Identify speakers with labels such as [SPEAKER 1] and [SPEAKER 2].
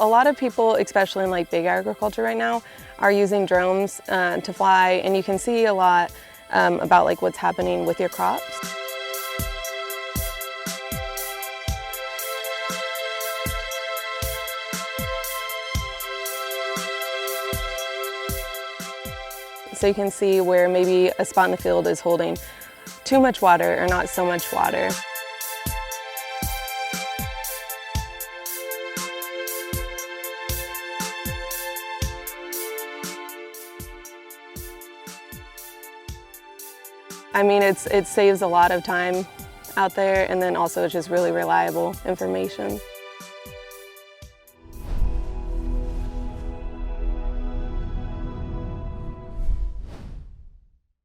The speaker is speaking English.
[SPEAKER 1] A lot of people, especially in like big agriculture right now, are using drones to fly, and you can see a lot about like what's happening with your crops. So you can see where maybe a spot in the field is holding too much water or not so much water. I mean, it saves a lot of time out there, and then also it's just really reliable information.